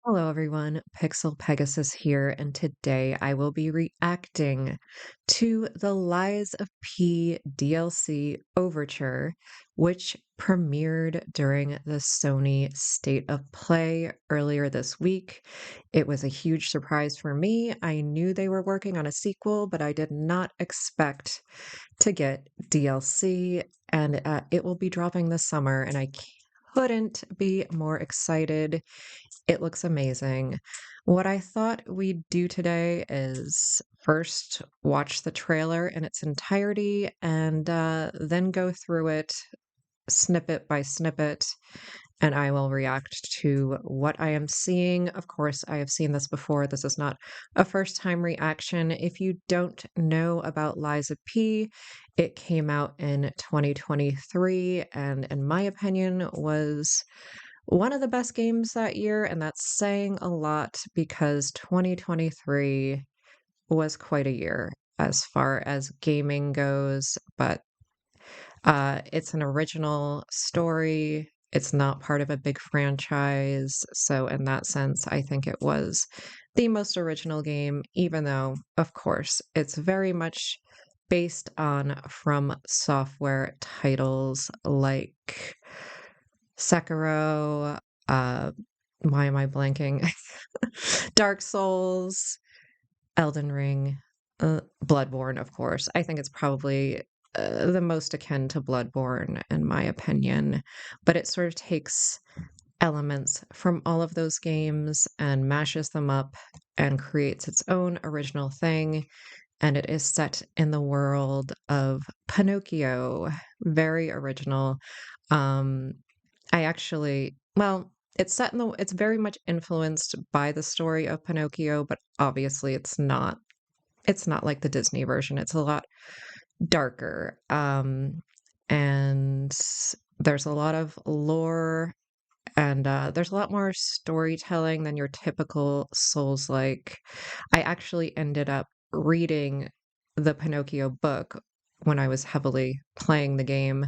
Hello everyone, Pixel Pegasus here, and today I will be reacting to the Lies of P DLC Overture, which premiered during the Sony State of Play earlier this week. It was a huge surprise for me. I knew they were working on a sequel, but I did not expect to get DLC, and it will be dropping this summer, and I couldn't be more excited. It looks amazing. What I thought we'd do today is first watch the trailer in its entirety and then go through it snippet by snippet, and I will react to what I am seeing. Of course, I have seen this before. This is not a first time reaction. If you don't know about Liza P, it came out in 2023 and, in my opinion, was one of the best games that year, and that's saying a lot because 2023 was quite a year as far as gaming goes, but it's an original story. It's not part of a big franchise. So, in that sense, I think it was the most original game, even though, of course, it's very much based on From Software titles like Sekiro, uh, why am I blanking? Dark Souls, Elden Ring, Bloodborne, of course. I think it's probably the most akin to Bloodborne, in my opinion. But it sort of takes elements from all of those games and mashes them up and creates its own original thing. And it is set in the world of Pinocchio. Very original. Um, I actually, well, it's very much influenced by the story of Pinocchio, but obviously it's not like the Disney version. It's a lot darker. And there's a lot of lore and there's a lot more storytelling than your typical Souls-like. I actually ended up reading the Pinocchio book when I was heavily playing the game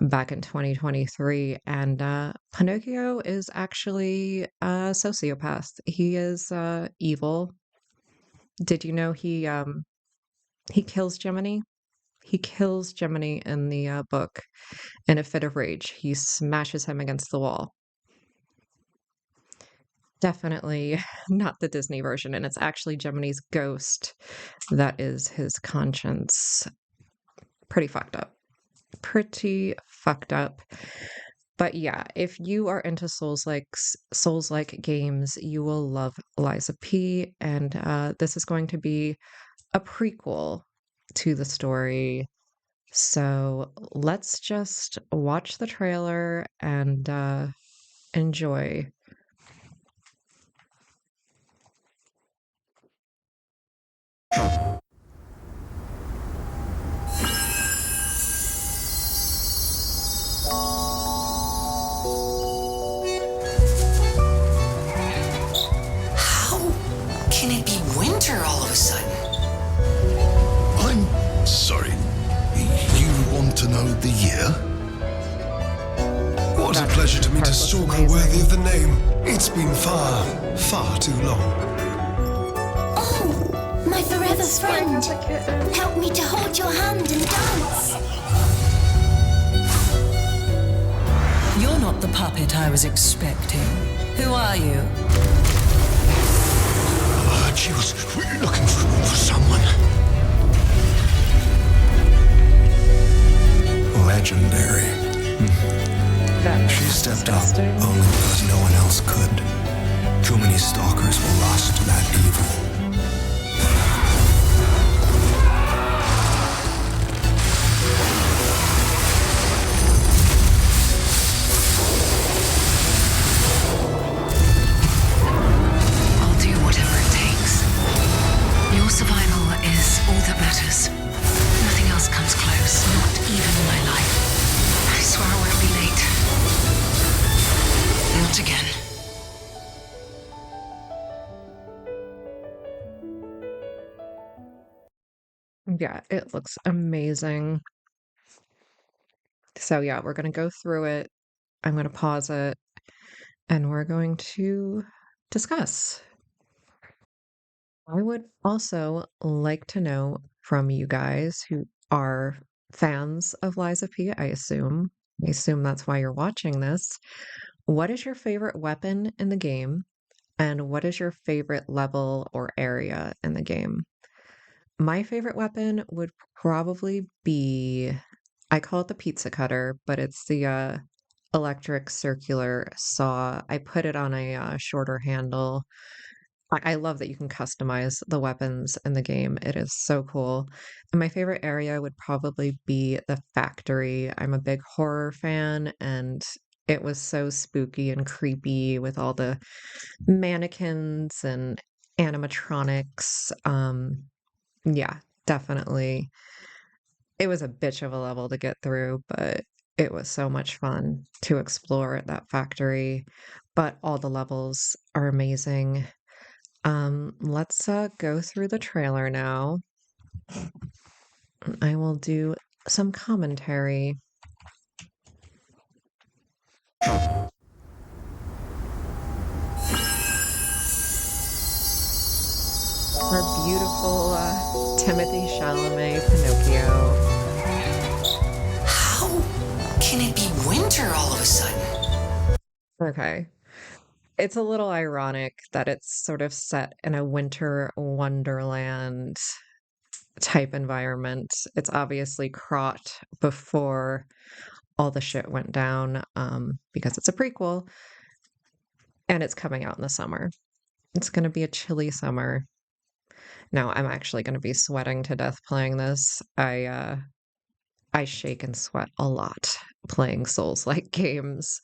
back in 2023, and Pinocchio is actually a sociopath. He is evil. Did you know he kills Gemini? He kills Gemini in the book in a fit of rage. He smashes him against the wall. Definitely not the Disney version, and it's actually Gemini's ghost that is his conscience. Pretty fucked up. Pretty fucked up. But yeah, if you are into Souls-like games, you will love Liza P, and this is going to be a prequel to the story. So let's just watch the trailer and enjoy. How can it be winter all of a sudden? I'm sorry. You want to know the year? What a pleasure to meet a stalker worthy of the name. It's been far, far too long. Oh, my forever friend. Help me to hold your hand and dance. You're not the puppet I was expecting. Who are you? She was looking for someone. Legendary. She stepped up only because no one else could. Too many stalkers were lost to that evil. I'll do whatever it takes. Your survival is all that matters. Nothing else comes close, not even my life. I swear I won't be late. Not again. Yeah, it looks amazing. So yeah, we're gonna go through it. I'm gonna pause it, and we're going to discuss. I would also like to know from you guys who are fans of Lies of P, I assume. I assume that's why you're watching this. What is your favorite weapon in the game? And what is your favorite level or area in the game? My favorite weapon would probably be, I call it the pizza cutter, but it's the electric circular saw. I put it on a shorter handle. I love that you can customize the weapons in the game. It is so cool. And my favorite area would probably be the factory. I'm a big horror fan, and it was so spooky and creepy with all the mannequins and animatronics. Yeah, definitely. It was a bitch of a level to get through, but it was so much fun to explore at that factory. But all the levels are amazing. Let's go through the trailer now. I will do some commentary. Our beautiful Timothy Chalamet Pinocchio. How can it be winter all of a sudden? Okay. It's a little ironic that it's sort of set in a winter wonderland type environment. It's obviously Krat before all the shit went down, because it's a prequel and it's coming out in the summer. It's going to be a chilly summer. Now, I'm actually going to be sweating to death playing this. I shake and sweat a lot playing Souls-like games.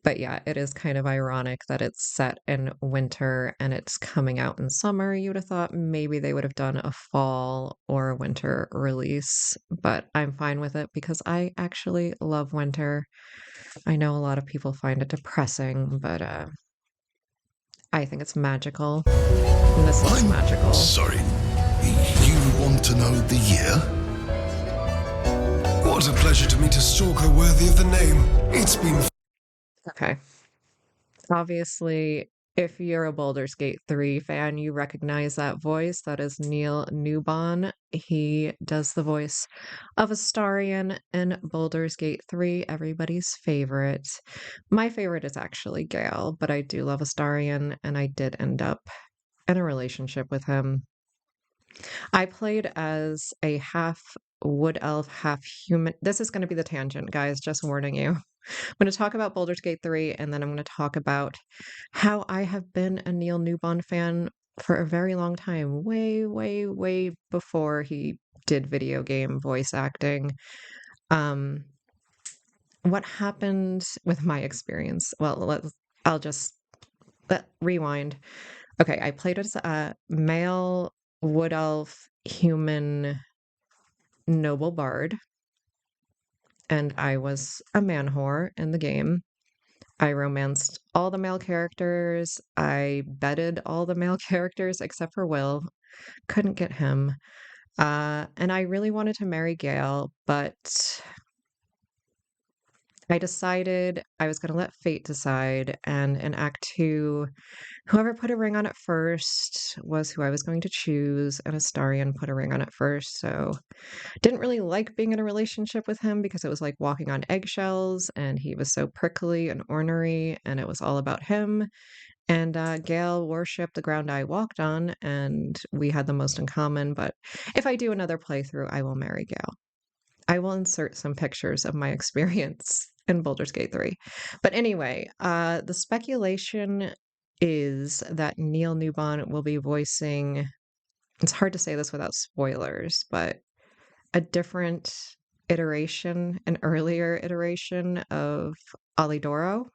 But yeah, it is kind of ironic that it's set in winter and it's coming out in summer. You would have thought maybe they would have done a fall or a winter release, but I'm fine with it because I actually love winter. I know a lot of people find it depressing, but I think it's magical. And this looks I'm magical. sorry. You want to know the year? What a pleasure to meet a stalker worthy of the name. It's been Okay. Obviously, if you're a Baldur's Gate 3 fan, you recognize that voice. That is Neil Newbon. He does the voice of Astarion in Baldur's Gate 3, everybody's favorite. My favorite is actually Gale, but I do love Astarion, and I did end up in a relationship with him. I played as a half wood elf, half human. This is going to be the tangent, guys, just warning you. I'm going to talk about Baldur's Gate 3, and then I'm going to talk about how I have been a Neil Newbon fan for a very long time, way, way, way before he did video game voice acting. Um, what happened with my experience? Well, I'll just rewind. Okay, I played as a male wood elf human noble bard, and I was a man whore in the game. I romanced all the male characters. I bedded all the male characters except for Will. Couldn't get him. And I really wanted to marry Gale, but I decided I was going to let fate decide. And in Act 2, whoever put a ring on it first was who I was going to choose, and Astarion put a ring on it first. So didn't really like being in a relationship with him because it was like walking on eggshells, and he was so prickly and ornery, and it was all about him. And Gale worshipped the ground I walked on, and we had the most in common. But if I do another playthrough, I will marry Gale. I will insert some pictures of my experience in Baldur's Gate 3. But anyway, the speculation is that Neil Newbon will be voicing, it's hard to say this without spoilers, but a different iteration, an earlier iteration of Alidoro,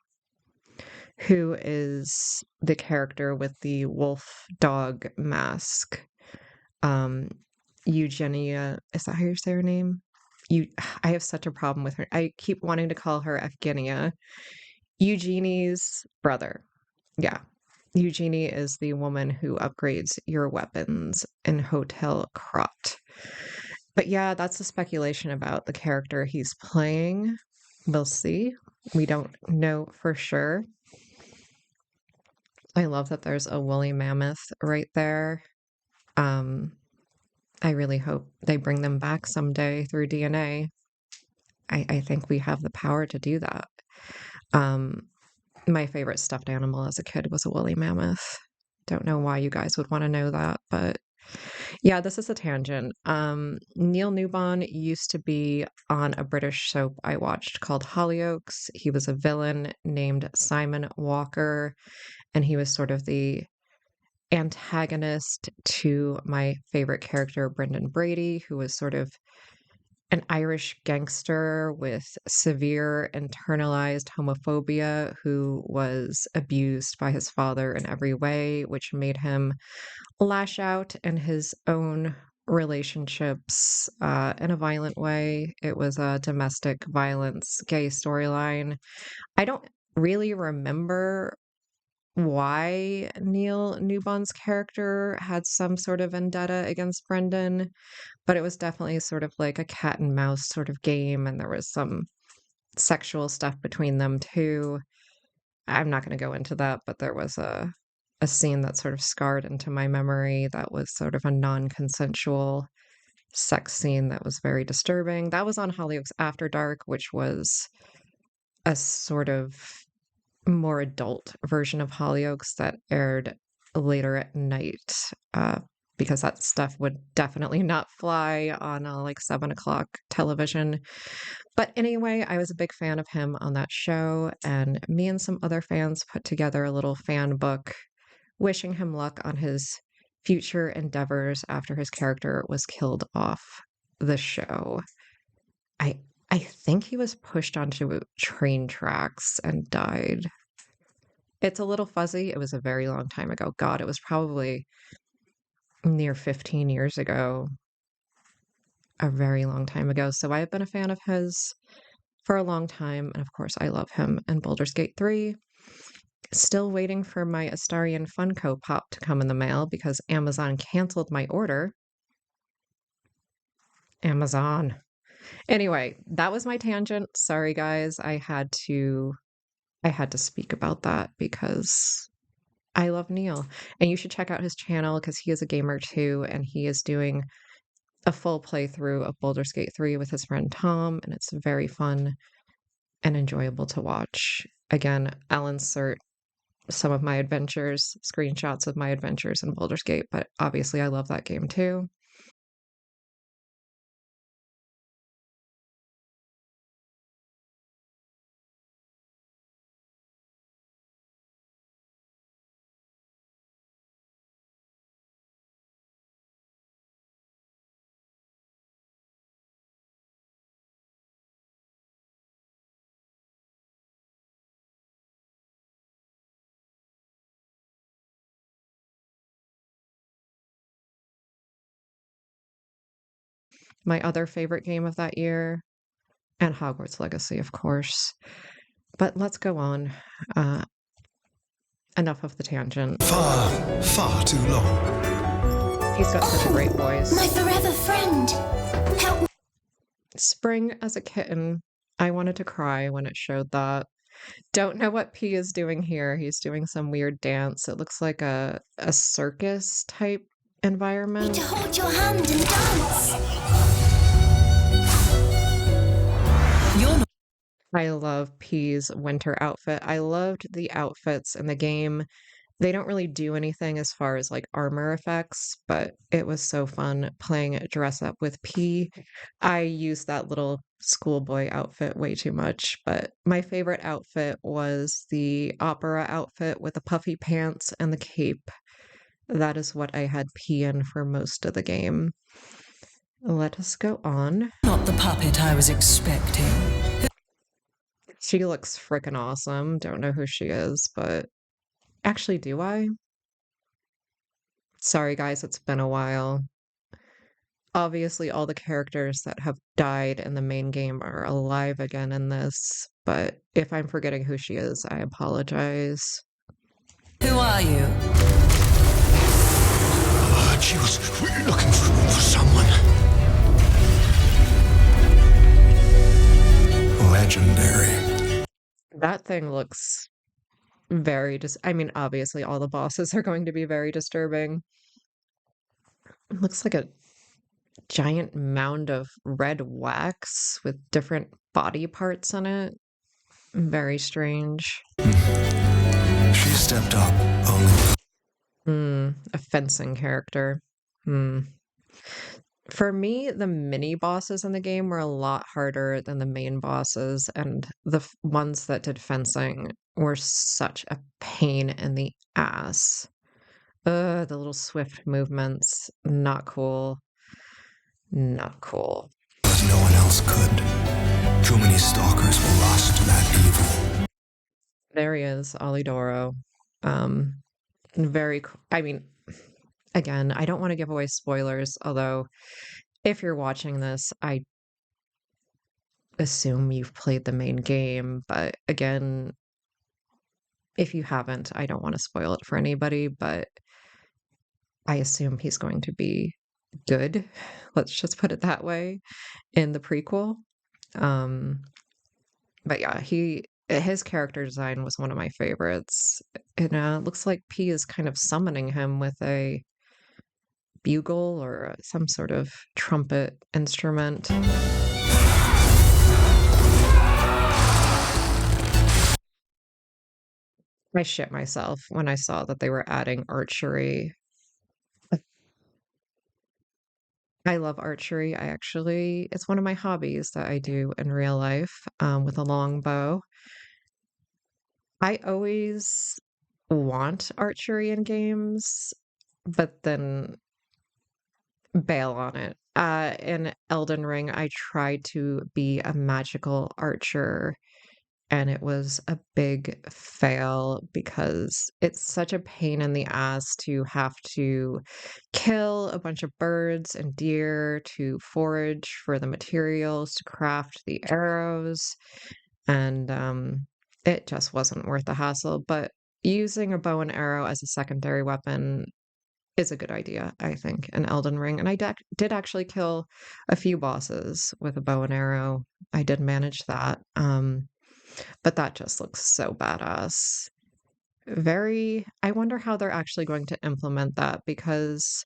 who is the character with the wolf dog mask. Eugenia, is that how you say her name? I have such a problem with her. I keep wanting to call her Evgenia. Eugenie's brother. Yeah. Eugenie is the woman who upgrades your weapons in Hotel Krat. But yeah, that's the speculation about the character he's playing. We'll see. We don't know for sure. I love that there's a woolly mammoth right there. Um, I really hope they bring them back someday through DNA. I think we have the power to do that. Um, my favorite stuffed animal as a kid was a woolly mammoth. Don't know why you guys would want to know that, but yeah, this is a tangent. Neil Newbon used to be on a British soap I watched called Hollyoaks. He was a villain named Simon Walker, and he was sort of the antagonist to my favorite character, Brendan Brady, who was sort of an Irish gangster with severe internalized homophobia who was abused by his father in every way, which made him lash out in his own relationships in a violent way. It was a domestic violence gay storyline. I don't really remember why Neil Newbon's character had some sort of vendetta against Brendan, but it was definitely sort of like a cat and mouse sort of game, and there was some sexual stuff between them too. I'm not going to go into that, but there was a scene that sort of scarred into my memory that was sort of a non-consensual sex scene that was very disturbing. That was on Hollyoaks After Dark, which was a sort of more adult version of Hollyoaks that aired later at night, because that stuff would definitely not fly on like 7 o'clock television. But anyway, I was a big fan of him on that show, and me and some other fans put together a little fan book wishing him luck on his future endeavors after his character was killed off the show. I I think he was pushed onto train tracks and died. It's a little fuzzy. It was a very long time ago. God, it was probably near 15 years ago, a very long time ago. So I have been a fan of his for a long time. And of course, I love him in Baldur's Gate 3. Still waiting for my Astarion Funko Pop to come in the mail because Amazon canceled my order. Amazon. Anyway, that was my tangent. Sorry guys, I had to speak about that because I love Neil. And you should check out his channel because he is a gamer too, and he is doing a full playthrough of Baldur's Gate 3 with his friend Tom, and it's very fun and enjoyable to watch. Again, I'll insert some of my adventures, screenshots of my adventures in Baldur's Gate, but obviously I love that game too. My other favorite game of that year, and Hogwarts Legacy, of course. But let's go on. Enough of the tangent. Far, far too long. He's got such a great voice. My forever friend. Help me. Spring as a kitten. I wanted to cry when it showed that. Don't know what P is doing here. He's doing some weird dance. It looks like a circus type environment. To hold your hand and dance. You're not I love P's winter outfit. I loved the outfits in the game. They don't really do anything as far as like armor effects, but it was so fun playing dress up with P. I used that little schoolboy outfit way too much, but my favorite outfit was the opera outfit with the puffy pants and the cape. That is what I had P in for most of the game. Let us go on. not the puppet I was expecting. She looks freaking awesome. Don't know who she is, but actually, do I? Sorry, guys, it's been a while. Obviously, all the characters that have died in the main game are alive again in this, but if I'm forgetting who she is, I apologize. Who are you? She was looking for someone. Legendary. That thing looks very just I mean, obviously all the bosses are going to be very disturbing. It looks like a giant mound of red wax with different body parts in it. Very strange. She stepped up only. A fencing character. Hmm. For me, the mini bosses in the game were a lot harder than the main bosses, and the ones that did fencing were such a pain in the ass. The little swift movements, not cool. Not cool. As no one else could. Too many stalkers were lost to that evil. There he is, Olidoro. Very, I mean, again, I don't want to give away spoilers, although if you're watching this, I assume you've played the main game, but again, if you haven't, I don't want to spoil it for anybody, but I assume he's going to be good. Let's just put it that way in the prequel. Um, but yeah, his character design was one of my favorites. It looks like P is kind of summoning him with a bugle or some sort of trumpet instrument. I shit myself when I saw that they were adding archery. I love archery. It's one of my hobbies that I do in real life, with a long bow. I always want archery in games, but then bail on it. In Elden Ring, I tried to be a magical archer, and it was a big fail because it's such a pain in the ass to have to kill a bunch of birds and deer to forage for the materials to craft the arrows, and it just wasn't worth the hassle. But using a bow and arrow as a secondary weapon is a good idea, I think, in Elden Ring. And I did actually kill a few bosses with a bow and arrow. I did manage that. But that just looks so badass. I wonder how they're actually going to implement that because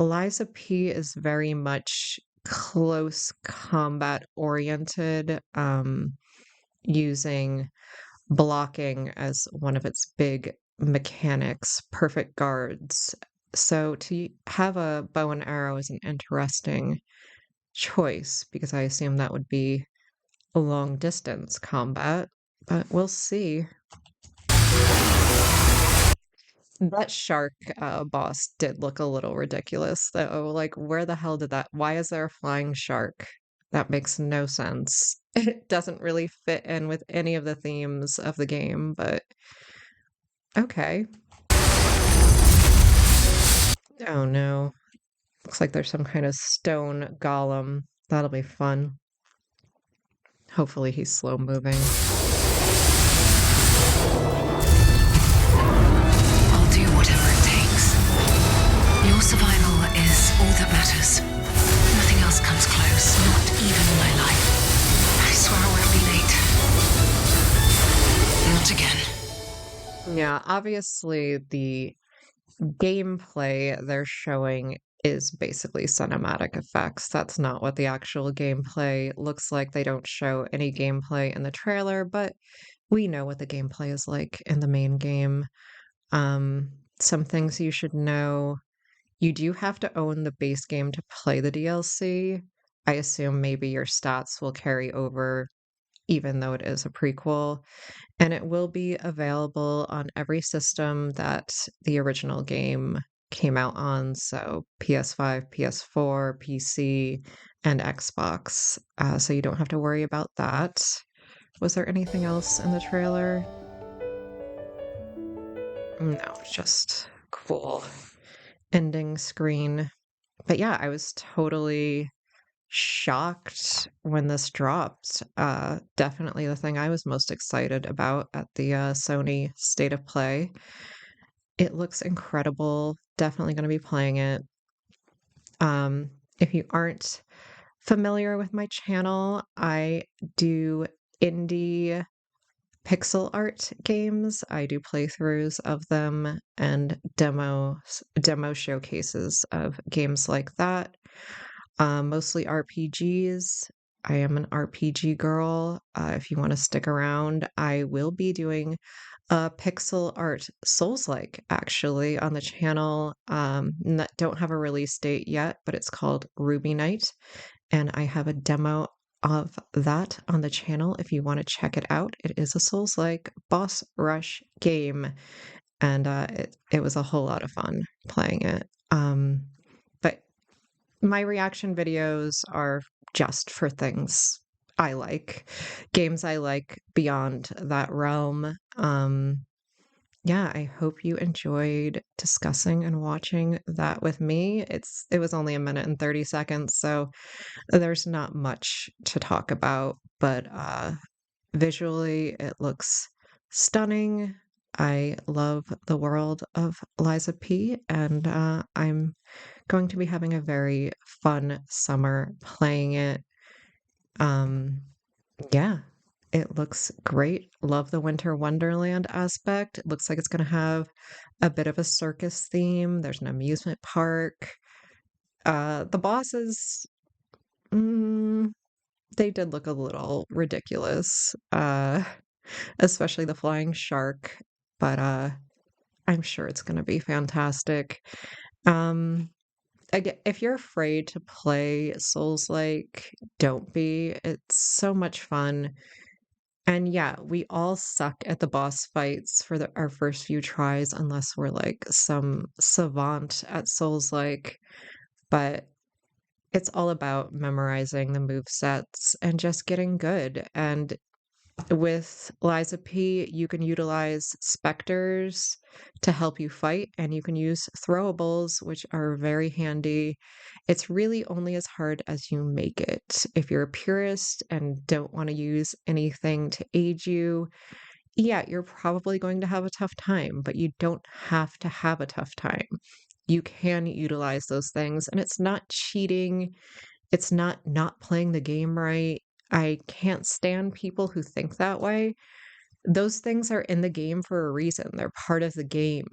Eliza P is very much close combat oriented, using blocking as one of its big mechanics, perfect guards. So to have a bow and arrow is an interesting choice because I assume that would be a long distance combat, but we'll see. That shark boss did look a little ridiculous, though. Like, where the hell did that? Why is there a flying shark? That makes no sense. It doesn't really fit in with any of the themes of the game, but okay. Oh no. Looks like there's some kind of stone golem. That'll be fun. Hopefully he's slow moving. I'll do whatever it takes. Your survival is all that matters. Nothing else comes close, not even my life. I swear I won't be late. Not again. Yeah, obviously the gameplay they're showing is basically cinematic effects. That's not what the actual gameplay looks like. They don't show any gameplay in the trailer, but we know what the gameplay is like in the main game. Some things you should know. You do have to own the base game to play the DLC. I assume maybe your stats will carry over even though it is a prequel, and it will be available on every system that the original game came out on, so PS5, PS4, PC, and Xbox. So you don't have to worry about that. Was there anything else in the trailer? No, just cool ending screen. But yeah, I was totally shocked when this dropped. Definitely the thing I was most excited about at the Sony State of Play. It looks incredible. Definitely going to be playing it. If you aren't familiar with my channel, I do indie pixel art games. I do playthroughs of them and demo showcases of games like that. Mostly RPGs. I am an RPG girl. If you want to stick around, I will be doing a pixel art Souls-like actually on the channel. Don't have a release date yet, but it's called Ruby Knight, and I have a demo of that on the channel if you want to check it out. It is a Souls-like boss rush game, and it was a whole lot of fun playing it. But my reaction videos are just for things I like, games I like beyond that realm. Yeah, I hope you enjoyed discussing and watching that with me. It was only a minute and 30 seconds, so there's not much to talk about, but visually it looks stunning. I love the world of Liza P, and I'm going to be having a very fun summer playing it. Um, yeah, it looks great. Love the Winter Wonderland aspect. It looks like it's going to have a bit of a circus theme. There's an amusement park. The bosses, mm, they did look a little ridiculous, especially the flying shark, but I'm sure it's going to be fantastic. Um, if you're afraid to play Souls-like, don't be. It's so much fun. And yeah, we all suck at the boss fights for our first few tries, unless we're like some savant at Souls-like. But it's all about memorizing the move sets and just getting good. And with Liza P, you can utilize specters to help you fight, and you can use throwables, which are very handy. It's really only as hard as you make it. If you're a purist and don't want to use anything to aid you, yeah, you're probably going to have a tough time, but you don't have to have a tough time. You can utilize those things, and it's not cheating. It's not playing the game right. I can't stand people who think that way. Those things are in the game for a reason. They're part of the game.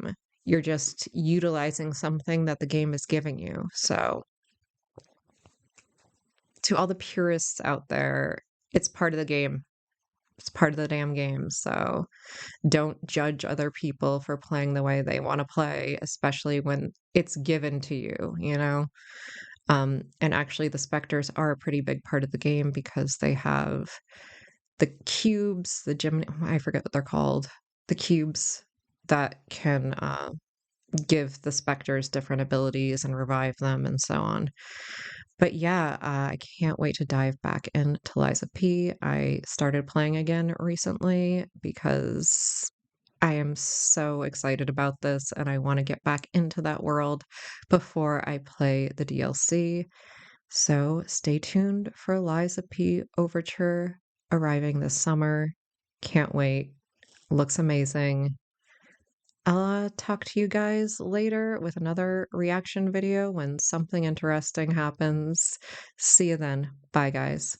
You're just utilizing something that the game is giving you. So, to all the purists out there, it's part of the game. It's part of the damn game. So, don't judge other people for playing the way they want to play, especially when it's given to you, you know? And actually, the specters are a pretty big part of the game because they have the cubes, the gem, I forget what they're called, the cubes that can give the specters different abilities and revive them and so on. But yeah, I can't wait to dive back into Liza P. I started playing again recently because I am so excited about this and I want to get back into that world before I play the DLC. So stay tuned for Liza P. Overture arriving this summer. Can't wait. Looks amazing. I'll talk to you guys later with another reaction video when something interesting happens. See you then. Bye, guys.